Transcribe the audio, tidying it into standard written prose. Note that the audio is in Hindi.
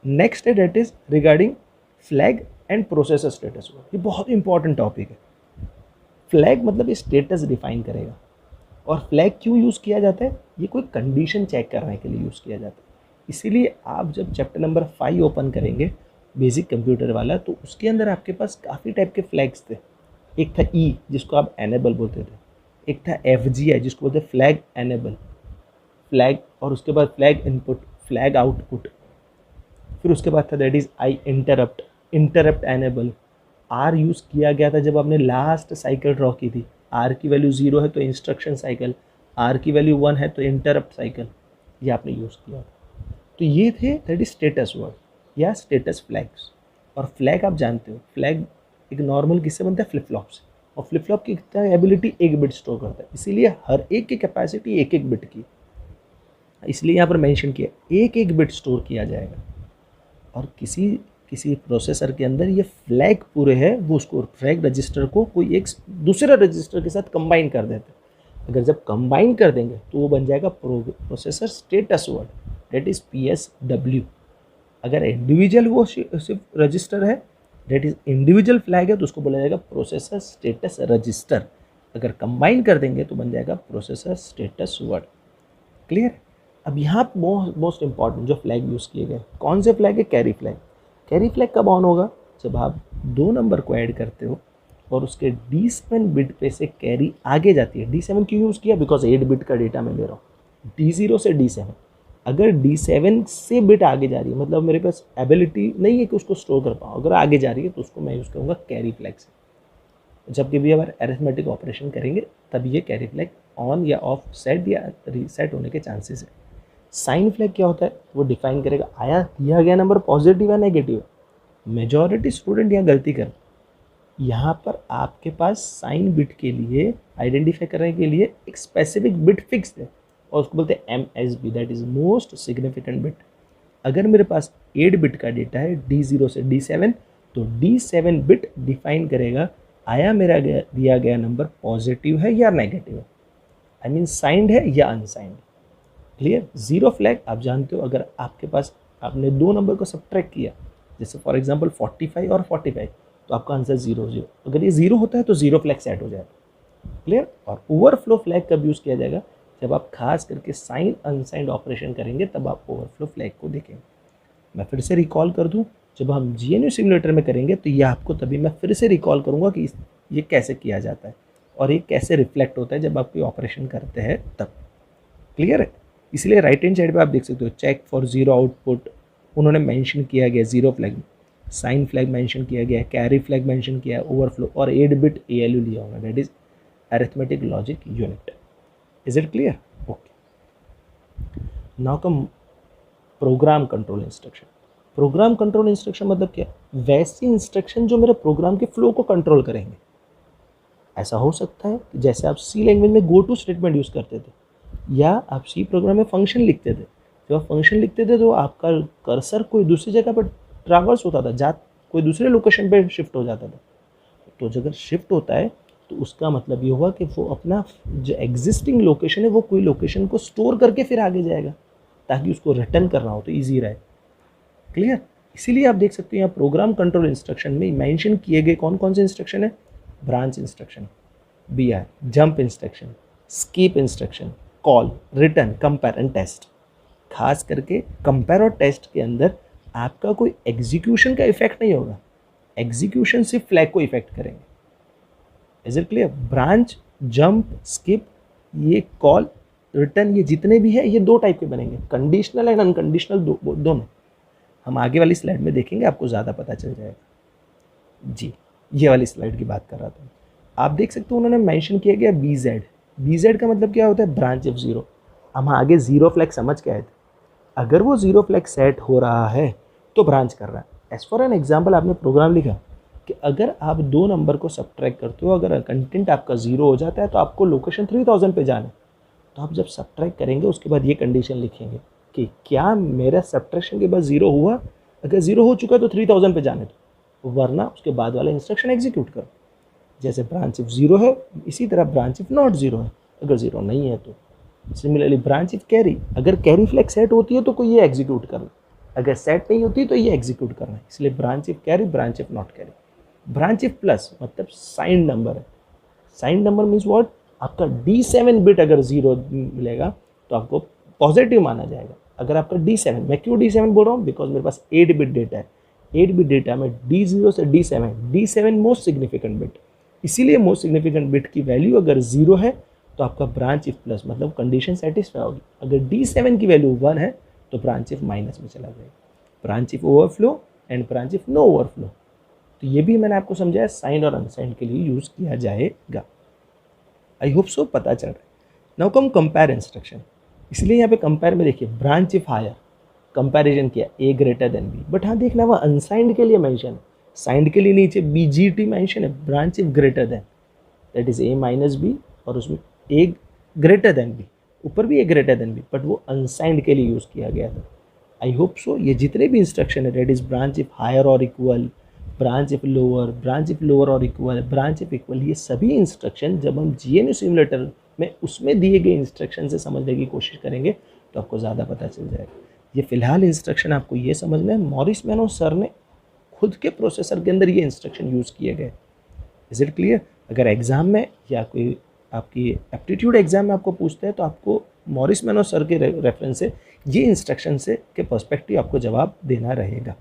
नेक्स्ट है that is regarding flag and processor status. ये बहुत इंपॉर्टेंट टॉपिक है। फ्लैग मतलब ये स्टेटस डिफाइन करेगा। और फ्लैग क्यों यूज़ किया जाता है? ये कोई कंडीशन चेक करने के लिए यूज़ किया जाता है। इसीलिए आप जब चैप्टर नंबर 5 ओपन करेंगे बेसिक कंप्यूटर वाला, तो उसके अंदर आपके पास काफ़ी टाइप के फ्लैग्स थे। एक था ई जिसको आप एनेबल बोलते थे, एक था एफ जी आई जिसको बोलते फ्लैग एनेबल, फ्लैग, और उसके बाद फ्लैग इनपुट, फ्लैग आउटपुट, फिर उसके बाद था that is I interrupt, interrupt enable. R use किया गया था जब आपने लास्ट साइकिल ड्रॉ की थी। आर की वैल्यू 0 है तो इंस्ट्रक्शन साइकिल, आर की वैल्यू 1 है तो इंटरप्ट साइकिल, ये आपने यूज़ किया था। तो ये थे दैट इज स्टेटस वर्ड या स्टेटस फ्लैग्स। और फ्लैग आप जानते हो, फ्लैग एक नॉर्मल किससे बनता है? फ्लिप फ्लॉप से। और फ्लिप फ्लॉप की कितना एबिलिटी? 1 बिट स्टोर करता है, इसीलिए हर एक की कैपेसिटी 1 बिट की, इसलिए यहाँ पर मेंशन किया 1 बिट स्टोर किया जाएगा। और किसी किसी प्रोसेसर के अंदर ये फ्लैग पूरे है, वो उसको फ्लैग रजिस्टर को कोई एक दूसरे रजिस्टर के साथ कंबाइन कर देते हैं। अगर जब कंबाइन कर देंगे तो वो बन जाएगा processor status word, that is PSW। अगर इंडिविजुअल वो सिर्फ रजिस्टर है, डेट इज इंडिविजुअल फ्लैग है, तो उसको बोला जाएगा प्रोसेसर स्टेटस रजिस्टर। अगर कंबाइन कर देंगे तो बन जाएगा प्रोसेसर स्टेटस वर्ड। क्लियर? अब यहाँ मोस्ट इंपॉर्टेंट जो फ्लैग यूज़ किए गए, कौन से फ्लैग है? Carry flag. कैरी फ्लैग कब ऑन होगा? जब आप 2 नंबर को ऐड करते हो और उसके D7 बिट पे से कैरी आगे जाती है। D7 क्यों यूज़ किया? बिकॉज 8 बिट का डेटा मैं ले रहा हूँ, D0 से D7। अगर D7 से बिट आगे जा रही है, मतलब मेरे पास एबिलिटी नहीं है कि उसको स्टोर कर पाऊँ, अगर आगे जा रही है तो उसको मैं यूज़ करूँगा कैरी फ्लैग से। जब भी अगर अरिथमेटिक ऑपरेशन करेंगे तब ये कैरी फ्लैग ऑन या ऑफ, सेट या रीसेट होने के चांसेस है। साइन फ्लैग क्या होता है? वो डिफाइन करेगा आया दिया गया नंबर पॉजिटिव है नेगेटिव है। मेजॉरिटी स्टूडेंट यहाँ गलती कर, यहाँ पर आपके पास साइन बिट के लिए आइडेंटिफाई करने के लिए एक स्पेसिफिक बिट फिक्स है और उसको बोलते हैं MSB, that is most significant bit. अगर मेरे पास 8 बिट का डेटा है D0 से D7, तो D7 बिट डिफाइन करेगा आया मेरा दिया गया नंबर पॉजिटिव है या नेगेटिव है, आई मीन साइंड है या अनसाइंड। क्लियर? जीरो फ्लैग आप जानते हो, अगर आपके पास आपने 2 नंबर को सब्ट्रैक्ट किया, जैसे फॉर एग्जांपल 45 और 45, तो आपका आंसर 0 0। अगर ये 0 होता है तो जीरो फ्लैग सेट हो जाएगा। क्लियर? और ओवरफ्लो फ्लैग कब यूज़ किया जाएगा? जब आप खास करके साइन अनसाइंड ऑपरेशन करेंगे तब आप ओवरफ्लो फ्लैग को देखेंगे। मैं फिर से रिकॉल कर दूं, जब हम GNU सिमुलेटर में करेंगे तो ये आपको तभी मैं फिर से रिकॉल करूंगा कि ये कैसे किया जाता है और ये कैसे रिफ्लेक्ट होता है जब आप कोई ऑपरेशन करते हैं तब। क्लियर है? इसलिए राइट हैंड साइड पे आप देख सकते हो चेक फॉर जीरो आउटपुट, उन्होंने मेंशन किया गया zero flag, sign flag mention किया गया है, कैरी फ्लैग मेंशन किया है, ओवरफ्लो, और 8 बिट ALU लिया होगा, that is arithmetic logic unit. Is it clear? Okay, now come programme control instruction. Programme control instruction मतलब क्या? वैसी इंस्ट्रक्शन जो मेरे प्रोग्राम के फ्लो को कंट्रोल करेंगे। ऐसा हो सकता है कि जैसे आप C लैंग्वेज में गो टू स्टेटमेंट यूज़ करते थे, या आप C प्रोग्राम में फंक्शन लिखते थे। जब आप फंक्शन लिखते थे तो आपका कर्सर कोई दूसरी जगह पर ट्रैवर्स होता था, कोई दूसरे लोकेशन पे शिफ्ट हो जाता था। तो अगर शिफ्ट होता है तो उसका मतलब ये हुआ कि वो अपना जो एग्जिस्टिंग लोकेशन है वो कोई लोकेशन को स्टोर करके फिर आगे जाएगा ताकि उसको रिटर्न करना हो तो ईजी रहे। क्लियर? इसीलिए आप देख सकते हो यहाँ प्रोग्राम कंट्रोल इंस्ट्रक्शन में मेंशन किए गए कौन कौन से इंस्ट्रक्शन है? Branch instruction, BR, jump instruction, skip instruction, call, return, compare and test. खास करके कंपेयर और टेस्ट के अंदर आपका कोई एग्जीक्यूशन का इफेक्ट नहीं होगा, एग्जीक्यूशन सिर्फ फ्लैग को इफेक्ट करेंगे। Is it clear? Branch, jump, skip, ये कॉल, रिटर्न, ये जितने भी है ये 2 टाइप के बनेंगे, कंडीशनल एंड अनकंडीशनल, दोनों। हम आगे वाली स्लाइड में देखेंगे, आपको ज़्यादा पता चल जाएगा। जी, ये वाली स्लाइड की बात कर रहा था। आप देख सकते हो उन्होंने मेंशन किया गया BZ। BZ का मतलब क्या होता है? Branch of zero. हम आगे जीरो फ्लैग समझ के आए थे, अगर वो जीरो फ्लैग सेट हो रहा है तो ब्रांच कर रहा है। एज फॉर एन एग्जाम्पल आपने प्रोग्राम लिखा कि अगर आप 2 नंबर को सब्ट्रैक्ट करते हो, अगर कंटेंट आपका 0 हो जाता है तो आपको लोकेशन 3000 पे जाना है। तो आप जब सब्ट्रैक्ट करेंगे उसके बाद ये कंडीशन लिखेंगे कि क्या मेरा सब्ट्रैक्शन के बाद 0 हुआ, अगर 0 हो चुका है तो 3000 पे जाने दो, वरना उसके बाद वाला इंस्ट्रक्शन एग्जीक्यूट करो। जैसे ब्रांच इफ 0 है, इसी तरह ब्रांच इफ नॉट 0 है, अगर 0 नहीं है तो सिमिलरली ब्रांच इफ कैरी, अगर कैरी फ्लैग सेट होती है तो कोई ये एग्जीक्यूट करना, अगर सेट नहीं होती तो ये एग्जीक्यूट करना है, इसलिए branch if carry, branch if not carry. Branch if plus मतलब साइंड नंबर है। साइंड नंबर मीन्स व्हाट, आपका D7 बिट अगर 0 मिलेगा तो आपको पॉजिटिव माना जाएगा। अगर आपका D7, मैं क्यों D7 बोल रहा हूँ, बिकॉज मेरे पास 8 बिट डेटा है। 8 बिट डेटा में D0 से D7 मोस्ट सिग्निफिकेंट बिट, इसीलिए मोस्ट सिग्निफिकेंट बिट की वैल्यू अगर 0 है तो आपका ब्रांच इफ प्लस मतलब कंडीशन सेटिस्फाई होगी। अगर D7 की वैल्यू 1 है तो ब्रांच इफ माइनस में चला जाएगा। Branch if overflow and branch if no overflow, तो ये भी मैंने आपको समझाया साइंड और अनसाइंड के लिए यूज़ किया जाएगा। आई होप सो पता चल रहा है। नाउ कम कंपेयर इंस्ट्रक्शन, इसलिए यहाँ पे कंपेयर में देखिए ब्रांच इफ हायर, कंपैरिजन किया ए ग्रेटर देन बी, बट हाँ देखना वह अनसाइंड के लिए मेंशन है, साइंड के लिए नीचे BGT मेंशन है, branch if greater than, that is A minus B, और उसमें ए ग्रेटर देन बी, ऊपर भी A greater than B, but वो अनसाइंड के लिए यूज़ किया गया था। आई होप सो ये जितने भी इंस्ट्रक्शन है, that is branch if higher और इक्वल, ब्रांच इफ लोअर और इक्वल, ब्रांच इफ इक्वल, ये सभी इंस्ट्रक्शन जब हम GNU सिमुलेटर में उसमें दिए गए इंस्ट्रक्शन से समझने की कोशिश करेंगे तो आपको ज़्यादा पता चल जाएगा। ये फिलहाल इंस्ट्रक्शन आपको ये समझना है, मॉरिस मैनो सर ने खुद के प्रोसेसर के अंदर ये इंस्ट्रक्शन यूज़ किए गए। Is it clear? अगर एग्ज़ाम में या कोई आपकी एप्टीट्यूड एग्ज़ाम में आपको पूछते हैं तो आपको मॉरिस मैनो सर के रेफरेंस से ये इंस्ट्रक्शन से के पर्सपेक्टिव आपको जवाब देना रहेगा।